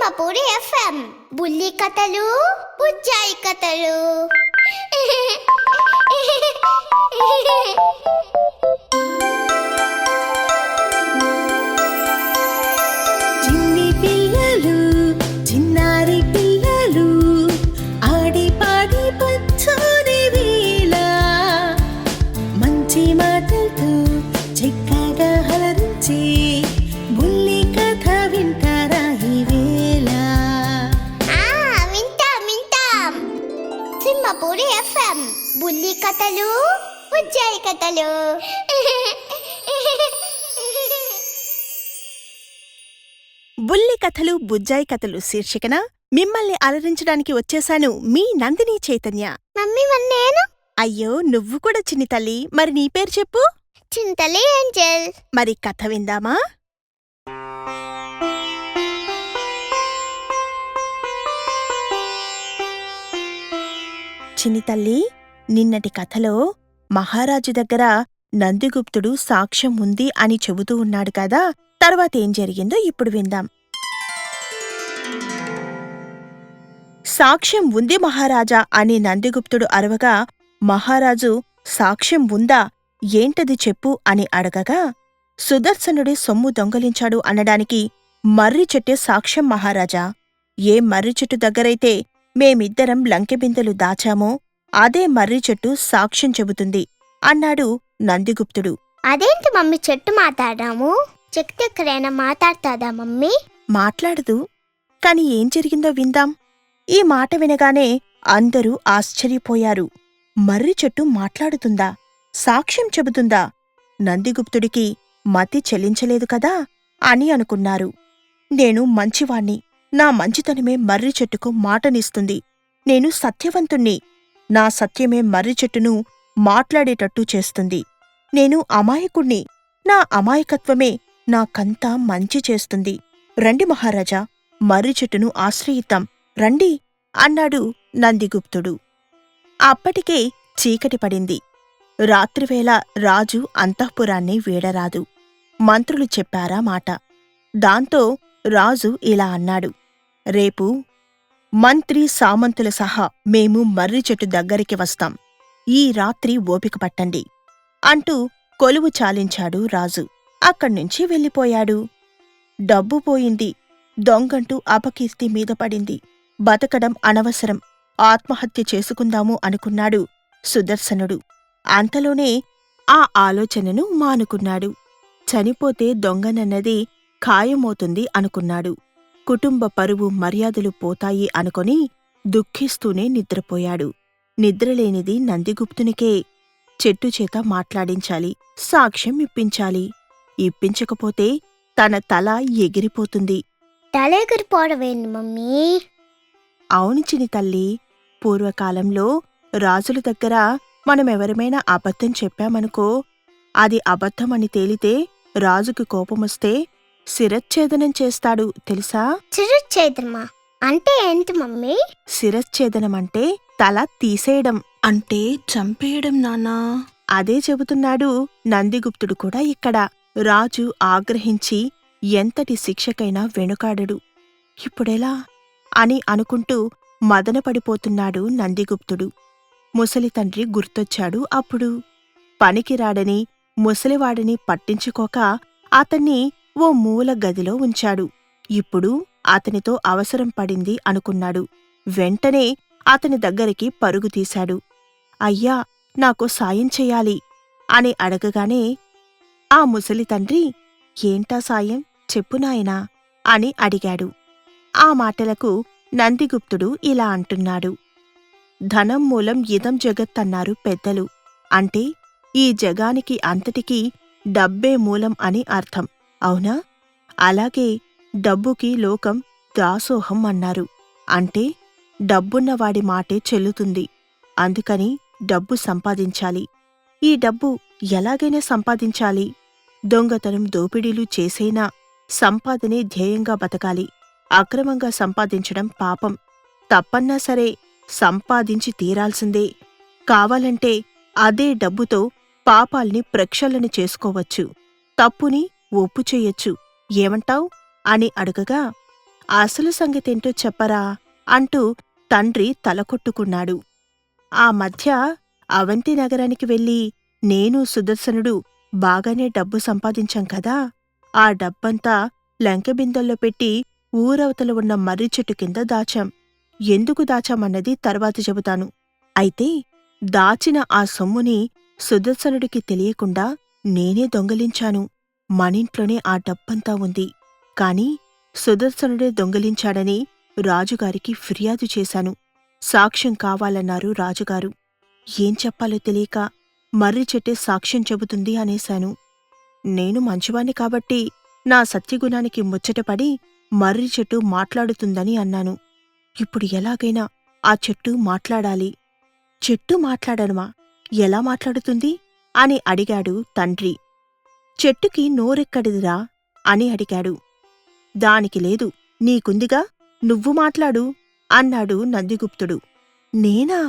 Simhapuri FM బుల్లి కథలు బుజ్జాయి కథలు. చిన్ని పిల్లలు చిన్నారి పిల్లలు ఆడి పాడి పచ్చని వేళ మంచి మాటలతో చక్కగా హలరించి బుల్లి కథ వింటారా ఈ వేళ. వింటాం సింహపూరి ఎఫ్ఎం బుల్లి కథలు బుజ్జాయి కథలు. బుల్లి కథలు బుజ్జాయి కథలు శీర్షికన మిమ్మల్ని అలరించడానికి వచ్చేశాను మీ నందిని చైతన్య. మమ్మీ నేను అయ్యో నువ్వు కూడా చిన్ని తల్లి, మరి నీ పేరు చెప్పు. చింతలి ఏంజెల్. మరి కథ విందామా? చిన్ని తల్లి, నిన్నటి కథలో మహారాజు దగ్గర నందిగుప్తుడు సాక్ష్యం ఉంది అని చెబుతూ ఉన్నాడు కదా, తర్వాతేం జరిగిందో ఇప్పుడు విందాం. సాక్ష్యం ఉంది మహారాజా అని నందిగుప్తుడు అరవగా, మహారాజు సాక్ష్యం ఉందా, ఏంటది చెప్పు అని అడగగా, సుదర్శనుడి సొమ్ము దొంగలించాడు అనడానికి మర్రి చెట్టే సాక్ష్యం మహారాజా. ఏ మర్రి చెట్టు దగ్గరైతే మేమిద్దరం లంకెబిందెలు దాచామో అదే మర్రి చెట్టు సాక్ష్యం చెబుతుంది అన్నాడు నందిగుప్తుడు. అదేంటి మమ్మీ చెట్టు మాట్లాడాము? చెట్టు ఎక్కడైనా మాట్లాడతాదా మమ్మీ? మాట్లాడదు. కాని ఏం జరిగిందో విందాం. ఈ మాట వినగానే అందరూ ఆశ్చర్యపోయారు. మర్రి చెట్టు మాట్లాడుతుందా, సాక్ష్యం చెబుతుందా? నందిగుప్తుడికి మతి చెల్లించలేదు కదా అని అనుకున్నారు. నేను మంచివాణ్ణి, నా మంచితనమే మర్రి చెట్టుకు మాటనిస్తుంది. నేను సత్యవంతుణ్ణి, నా సత్యమే మర్రి చెట్టును మాట్లాడేటట్టు చేస్తుంది. నేను అమాయకుణ్ణి, నా అమాయకత్వమే నాకంతా మంచి చేస్తుంది. రండి మహారాజా, మర్రి చెట్టును ఆశ్రయిద్దాం రండి అన్నాడు నందిగుప్తుడు. అప్పటికే చీకటి పడింది. రాత్రివేళ రాజు అంతఃపురాన్ని వీడరాదు. మంత్రులు చెప్పారా మాట. దాంతో రాజు ఇలా అన్నాడు, రేపు మంత్రి సామంతుల సహా మేము మర్రి చెట్టు దగ్గరికి వస్తాం. ఈ రాత్రి ఓపిక పట్టండి అంటూ కొలువు చాలించాడు రాజు. అక్కడ్నుంచి వెళ్ళిపోయాడు. డబ్బు పోయింది, దొంగంటూ అపకీర్తి మీద పడింది. బతకడం అనవసరం, ఆత్మహత్య చేసుకుందాము అనుకున్నాడు సుదర్శనుడు. అంతలోనే ఆ ఆలోచనను మానుకున్నాడు. చనిపోతే దొంగనన్నది ఖాయమవుతుంది అనుకున్నాడు. కుటుంబ పరువు మర్యాదలు పోతాయి అనుకొని దుఃఖిస్తూనే నిద్రపోయాడు. నిద్రలేనిది నందిగుప్తునికే. చెట్టుచేత మాట్లాడించాలి, సాక్ష్యం ఇప్పించాలి. ఇప్పించకపోతే తన తల ఎగిరిపోతుంది. తలెగిరిపోవడమేంటి మమ్మీ? అవును చిని తల్లి, పూర్వకాలంలో రాజుల దగ్గర మనమెవరమైనా అబద్ధం చెప్పామనుకో, అది అబద్ధమని తేలితే రాజుకి కోపమొస్తే శిరచ్ఛేదనం చేస్తాడు తెలుసా? చిరుచ్ఛేదమా అంటే ఏంటి మమ్మీ? శిరచ్ఛేదనమంటే తల తీసేయడం అంటే చంపేయడం నాన్నా. అదే చెబుతున్నాడు నందిగుప్తుడు కూడా ఇక్కడ. రాజు ఆగ్రహించి ఎంతటి శిక్షకైనా వెనుకాడడు. ఇప్పుడెలా అని అనుకుంటూ మదనపడిపోతున్నాడు నందిగుప్తుడు. ముసలి తండ్రి గుర్తొచ్చాడు అప్పుడు. పనికిరాడని ముసలివాడిని పట్టించుకోక అతన్ని ఓ మూల గదిలో ఉంచాడు. ఇప్పుడు అతనితో అవసరం పడింది అనుకున్నాడు. వెంటనే అతని దగ్గరికి పరుగు తీశాడు. అయ్యా, నాకు సాయం చెయ్యాలి అని అడగగానే ఆ ముసలి తండ్రి, ఏంటా సాయం చెప్పు నాయనా అని అడిగాడు. ఆ మాటలకు నందిగుప్తుడు ఇలా అంటున్నాడు, ధనం మూలం ఇదం జగత్ అన్నారు పెద్దలు. అంటే ఈ జగానికి అంతటికీ డబ్బే మూలం అని అర్థం, అవునా? అలాగే డబ్బుకి లోకం దాసోహం అన్నారు. అంటే డబ్బున్నవాడి మాటే చెల్లుతుంది. అందుకని డబ్బు సంపాదించాలి. ఈ డబ్బు ఎలాగైనా సంపాదించాలి. దొంగతనం దోపిడీలు చేసైనా సంపాదనే ధ్యేయంగా బతకాలి. అక్రమంగా సంపాదించడం పాపం. తప్పన్నా సరే సంపాదించి తీరాల్సిందే. కావాలంటే అదే డబ్బుతో పాపాల్ని ప్రక్షాళన చేసుకోవచ్చు, తప్పుని ఒప్పు చెయ్యొచ్చు. ఏమంటావ్ అని అడగగా అసలు సంగతేంటో చెప్పరా అంటూ తండ్రి తలకొట్టుకున్నాడు. ఆ మధ్య అవంతి నగరానికి వెళ్ళి నేను సుదర్శనుడు బాగానే డబ్బు సంపాదించాం కదా, ఆ డబ్బంతా లంకెబిందెల్లో పెట్టి ఊరవతల ఉన్న మర్రి చెట్టు కింద దాచాం. ఎందుకు దాచామన్నది తర్వాత చెబుతాను. అయితే దాచిన ఆ సొమ్ముని సుదర్శనుడికి తెలియకుండా నేనే దొంగలించాను. మనింట్లోనే ఆ డబ్బంతా ఉంది. కాని సుదర్శనుడే దొంగలించాడని రాజుగారికి ఫిర్యాదు చేశాను. సాక్ష్యం కావాలన్నారు రాజుగారు. ఏం చెప్పాలో తెలియక మర్రి చెట్టే సాక్ష్యం చెబుతుంది అనేశాను. నేను మంచివాణ్ణి కాబట్టి నా సత్యగుణానికి ముచ్చటపడి మర్రి చెట్టు మాట్లాడుతుందని అన్నాను. ఇప్పుడు ఎలాగైనా ఆ చెట్టు మాట్లాడాలి. చెట్టు మాట్లాడనుమా? ఎలా మాట్లాడుతుంది అని అడిగాడు తండ్రి. చెట్టుకి నోరెక్కడిదిరా అని అడిగాడు. దానికి లేదు, నీకుందిగా, నువ్వు మాట్లాడు అన్నాడు నందిగుప్తుడు. నేనా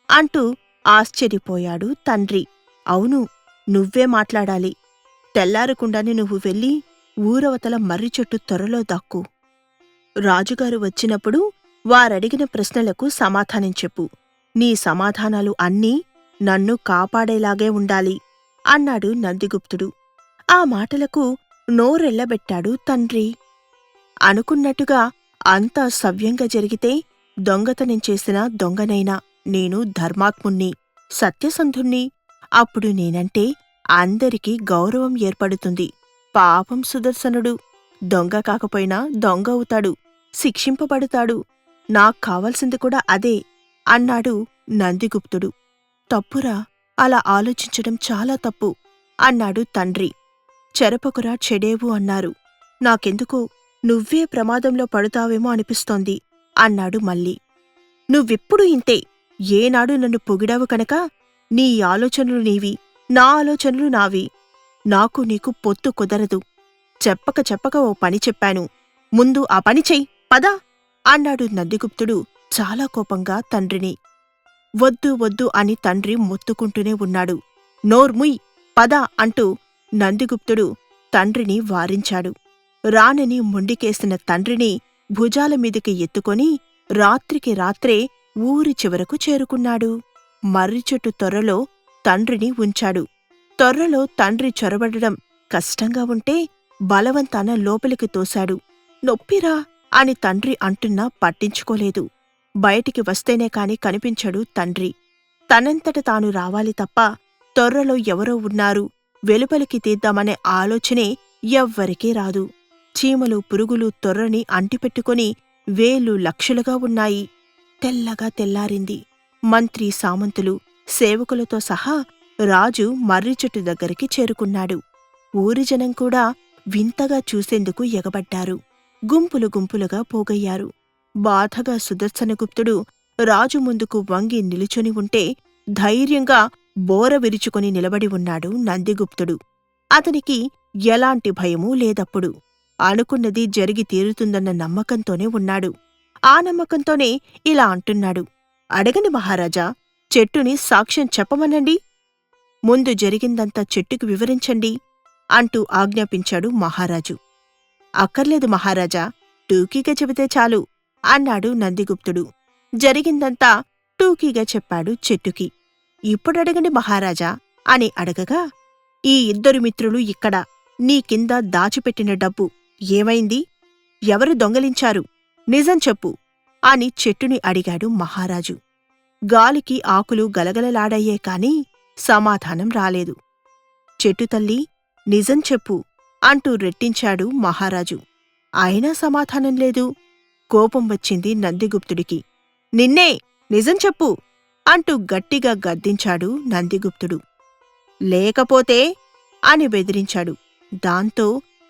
అంటూ ఆశ్చర్యపోయాడు తండ్రి. అవును, నువ్వే మాట్లాడాలి. తెల్లారకుండానే నువ్వు వెళ్ళి ఊరవతల మర్రి చెట్టు త్వరలో దాక్కు. రాజుగారు వచ్చినప్పుడు వారడిగిన ప్రశ్నలకు సమాధానం చెప్పు. నీ సమాధానాలు అన్నీ నన్ను కాపాడేలాగే ఉండాలి అన్నాడు నందిగుప్తుడు. ఆ మాటలకు నోరెళ్లబెట్టాడు తండ్రి. అనుకున్నట్టుగా అంతా సవ్యంగా జరిగితే దొంగతనం చేసిన దొంగనైనా నేను ధర్మాత్ముణ్ణి, సత్యసంధుణ్ణి. అప్పుడు నేనంటే అందరికీ గౌరవం ఏర్పడుతుంది. పాపం సుదర్శనుడు దొంగ కాకపోయినా దొంగ అవుతాడు, శిక్షింపబడతాడు. నాక్కావాల్సింది కూడా అదే అన్నాడు నందిగుప్తుడు. తప్పురా, అలా ఆలోచించడం చాలా తప్పు అన్నాడు తండ్రి. చెరపకురా, చెడేవు అన్నారు. నాకెందుకో నువ్వే ప్రమాదంలో పడుతావేమో అనిపిస్తోంది అన్నాడు మళ్ళీ. నువ్వెప్పుడూ ఇంతే. ఏనాడు నన్ను పొగిడావు కనుక నీ ఆలోచనలు నీవి, నా ఆలోచనలు నావి. నాకు నీకు పొత్తు కుదరదు. చెప్పక చెప్పక ఓ పని చెప్పాను, ముందు ఆ పని చెయ్యి, పదా అన్నాడు నందిగుప్తుడు చాలా కోపంగా తండ్రిని. వద్దు వద్దు అని తండ్రి మొత్తుకుంటూనే ఉన్నాడు. నోర్ముయ్, పద అంటూ నందిగుప్తుడు తండ్రిని వారించాడు. రానని మొండికేసిన తండ్రిని భుజాలమీదికి ఎత్తుకొని రాత్రికి రాత్రే ఊరి చివరకు చేరుకున్నాడు. మర్రిచెట్టు తొర్రలో తండ్రిని ఉంచాడు. తొర్రలో తండ్రి చొరబడడం కష్టంగా ఉంటే బలవంతాన లోపలికి తోశాడు. నొప్పిరా అని తండ్రి అంటున్నా పట్టించుకోలేదు. బయటికి వస్తేనే కాని కనిపించడు తండ్రి. తనంతట తాను రావాలి తప్ప తొర్రలో ఎవరో ఉన్నారు, వెలుపలికి తీద్దామనే ఆలోచనే ఎవ్వరికీ రాదు. చీమలు పురుగులు తొర్రని అంటిపెట్టుకొని వేలు లక్షలుగా ఉన్నాయి. తెల్లగా తెల్లారింది. మంత్రి సామంతులు సేవకులతో సహా రాజు మర్రిచెట్టు దగ్గరికి చేరుకున్నాడు. ఊరి జనం కూడా వింతగా చూసేందుకు ఎగబడ్డారు. గుంపులు గుంపులుగా పోగయ్యారు. బాధగా సుదర్శనగుప్తుడు రాజు ముందుకు వంగి నిలుచొని ఉంటే ధైర్యంగా బోర విరుచుకొని నిలబడి ఉన్నాడు నందిగుప్తుడు. అతనికి ఎలాంటి భయమూ లేదప్పుడు. అనుకున్నది జరిగి తీరుతుందన్న నమ్మకంతోనే ఉన్నాడు. ఆ నమ్మకంతోనే ఇలా అంటున్నాడు. అడగండి మహారాజా, చెట్టుని సాక్ష్యం చెప్పమనండి. ముందు జరిగిందంతా చెట్టుకు వివరించండి అంటూ ఆజ్ఞాపించాడు మహారాజు. అక్కర్లేదు మహారాజా, టూకీగా చెబితే చాలు అన్నాడు నందిగుప్తుడు. జరిగిందంతా టూకీగా చెప్పాడు చెట్టుకి. ఇప్పుడడగండి మహారాజా అని అడగగా, ఈ ఇద్దరు మిత్రులు ఇక్కడ నీ కింద దాచిపెట్టిన డబ్బు ఏమైంది? ఎవరు దొంగలించారు? నిజం చెప్పు అని చెట్టుని అడిగాడు మహారాజు. గాలికి ఆకులు గలగలలాడయ్యే కాని సమాధానం రాలేదు. చెట్టు తల్లి, నిజం చెప్పు అంటూ రెట్టించాడు మహారాజు. అయినా సమాధానం లేదు. కోపం వచ్చింది నందిగుప్తుడికి. నిన్నే, నిజం చెప్పు అంటూ గట్టిగా గద్దించాడు నందిగుప్తుడు. లేకపోతే అని బెదిరించాడు. దాంతో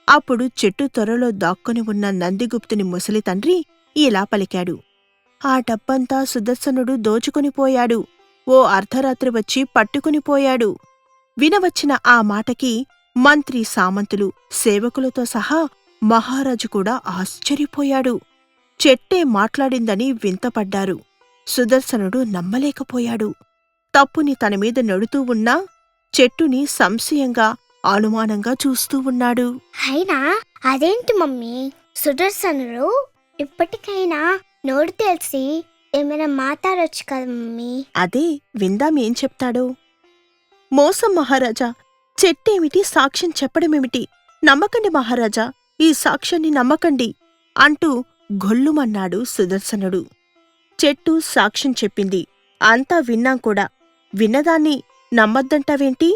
అప్పుడు చెట్టు త్వరలో దాక్కుని ఉన్న నందిగుప్తుని ముసలి తండ్రి ఇలా పలికాడు. ఆ డబ్బంతా సుదర్శనుడు దోచుకొనిపోయాడు. ఓ అర్ధరాత్రి వచ్చి పట్టుకునిపోయాడు. వినవచ్చిన ఆ మాటకి మంత్రి సామంతులు సేవకులతో సహా మహారాజు కూడా ఆశ్చర్యపోయాడు. చెట్టే మాట్లాడిందని వింతపడ్డారు. సుదర్శనుడు నమ్మలేకపోయాడు. తప్పుని తనమీద నెడుతూ ఉన్నా చెట్టుని సంశయంగా అనుమానంగా చూస్తూ ఉన్నాడు. అయినా అదేంటి మమ్మీ, సుదర్శనుడు ఇప్పటికైనా నోరు తెలిసి ఏమైనా మాట్లాడొచ్చు కదా మమ్మీ. అదే విందాం ఏం చెప్తాడో. మోసం మహారాజా, చెట్టేమిటి సాక్ష్యం చెప్పడమేమిటి? నమ్మకండి మహారాజా, ఈ సాక్ష్యాన్ని నమ్మకండి అంటూ గొల్లుమన్నాడు సుదర్శనుడు. చెట్టు సాక్ష్యం చెప్పింది. అంతా విన్నాం కూడా. విన్నదాన్ని నమ్మద్దంటావేంటి?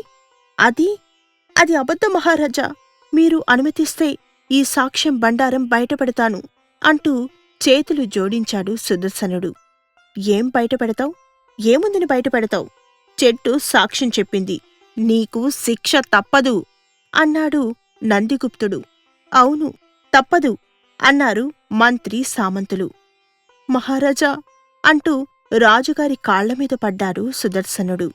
అది అబద్ధం మహారాజా. మీరు అనుమతిస్తే ఈ సాక్ష్యం బండారం బయటపెడతాను అంటూ చేతులు జోడించాడు సుదర్శనుడు. ఏం బయటపెడతావు? ఏముందని బయటపెడతావు? చెట్టు సాక్ష్యం చెప్పింది. నీకు శిక్ష తప్పదు అన్నాడు నందిగుప్తుడు. అవును, తప్పదు అన్నారు మంత్రి సామంతులు. మహారాజా అంటూ రాజుగారి కాళ్లమీద పడ్డాడు సుదర్శనుడు.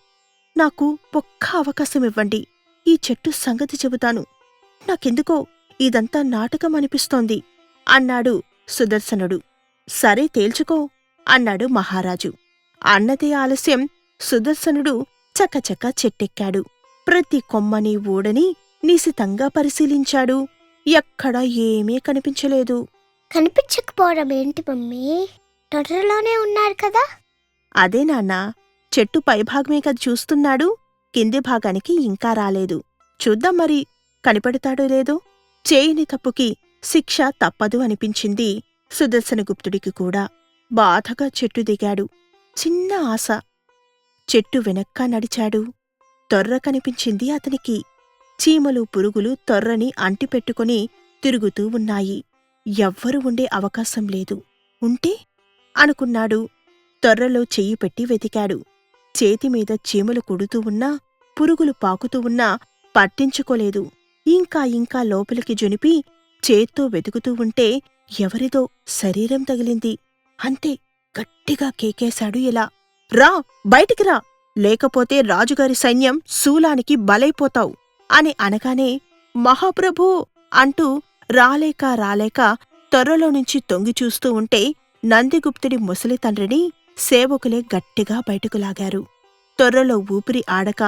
నాకు ఒక్క అవకాశమివ్వండి, ఈ చెట్టు సంగతి చెబుతాను. నాకెందుకో ఇదంతా నాటకం అనిపిస్తోంది అన్నాడు సుదర్శనుడు. సరే తేల్చుకో అన్నాడు మహారాజు. అన్నదే ఆలస్యం సుదర్శనుడు చకచక చెట్టెక్కాడు. ప్రతి కొమ్మని ఊడని నిశితంగా పరిశీలించాడు. ఎక్కడా ఏమీ కనిపించలేదు. కనిపించకపోవడం ఏంటి మమ్మీ? తొర్రలోనే ఉన్నారు కదా. అదే నాన్నా, చెట్టు పైభాగమే కదా చూస్తున్నాడు, కింది భాగానికి ఇంకా రాలేదు. చూద్దాం మరి కనిపెడతాడో లేదో. చేయని తప్పుకి శిక్ష తప్పదు అనిపించింది సుదర్శనగుప్తుడికి కూడా. బాధగా చెట్టు దిగాడు. చిన్న ఆశ. చెట్టు వెనక్కా నడిచాడు. తొర్ర కనిపించింది అతనికి. చీమలు పురుగులు తొర్రని అంటిపెట్టుకుని తిరుగుతూ ఉన్నాయి. ఎవ్వరూ ఉండే అవకాశం లేదు. ఉంటే అనుకున్నాడు. తొర్రలో చెయ్యి పెట్టి వెతికాడు. చేతిమీద చీమలు కుడుతూ ఉన్నా, పురుగులు పాకుతూ ఉన్నా పట్టించుకోలేదు. ఇంకా లోపలికి జొనిపి చేత్తో వెతుకుతూ ఉంటే ఎవరిదో శరీరం తగిలింది. అంతే, గట్టిగా కేకేశాడు ఇలా. రా, బయటికి రా, లేకపోతే రాజుగారి సైన్యం శూలానికి బలైపోతావు అని అనగానే మహాప్రభూ అంటూ రాలేక తొర్రలోనుంచి తొంగిచూస్తూ ఉంటే నందిగుప్తుడి ముసలి తండ్రిని సేవకులే గట్టిగా బయటకు లాగారు. తొర్రలో ఊపిరి ఆడక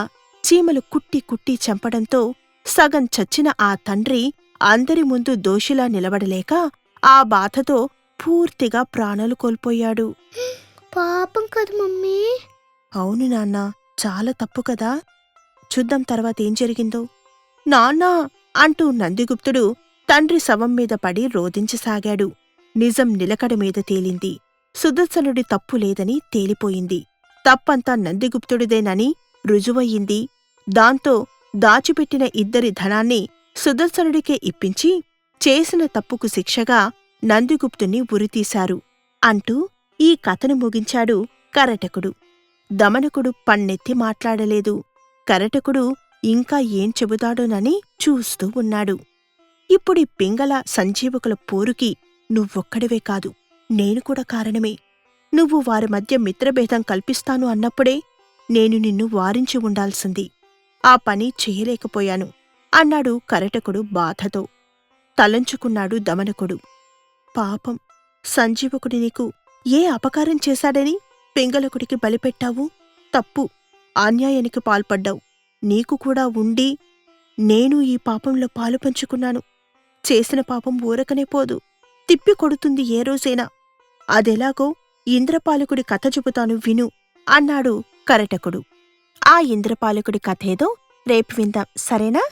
చీమలు కుట్టి చంపడంతో సగం చచ్చిన ఆ తండ్రి అందరి ముందు దోషిలా నిలబడలేక ఆ బాధతో పూర్తిగా ప్రాణాలు కోల్పోయాడు. పాపం కదా మమ్మీ. అవును నాన్నా, చాలా తప్పు కదా. చూద్దాం తర్వాతేం జరిగిందో. నాన్నా అంటూ నందిగుప్తుడు తండ్రి శవం మీద పడి రోదించసాగాడు. నిజం నిలకడమీద తేలింది. సుదర్శనుడి తప్పు లేదని తేలిపోయింది. తప్పంతా నందిగుప్తుడిదేనని రుజువయ్యింది. దాంతో దాచిపెట్టిన ఇద్దరి ధనాన్ని సుదర్శనుడికే ఇప్పించి చేసిన తప్పుకు శిక్షగా నందిగుప్తుణ్ణి ఉరితీశారు అంటూ ఈ కథను ముగించాడు కరటకుడు. దమనకుడు పన్నెత్తి మాట్లాడలేదు. కరటకుడు ఇంకా ఏం చెబుతాడోనని చూస్తూ ఉన్నాడు. ఇప్పుడీ పింగళ సంజీవకుల పోరుకి నువ్వొక్కడివే కాదు, నేను కూడా కారణమే. నువ్వు వారి మధ్య మిత్రభేదం కల్పిస్తాను అన్నప్పుడే నేను నిన్ను వారించి ఉండాల్సింది. ఆ పని చెయ్యలేకపోయాను అన్నాడు కరటకుడు బాధతో. తలంచుకున్నాడు దమనకుడు. పాపం, సంజీవకుడి నీకు ఏ అపకారం చేశాడని పింగళకుడికి బలిపెట్టావు? తప్పు, అన్యాయానికి పాల్పడ్డావు. నీకు కూడా ఉండి నేను ఈ పాపంలో పాలు పంచుకున్నాను. చేసిన పాపం ఊరకనే పోదు, తిప్పికొడుతుంది ఏ రోజైనా. అదెలాగో ఇంద్రపాలకుడి కథ చెబుతాను విను అన్నాడు కరటకుడు. ఆ ఇంద్రపాలకుడి కథేదో రేపు విందాం, సరేనా?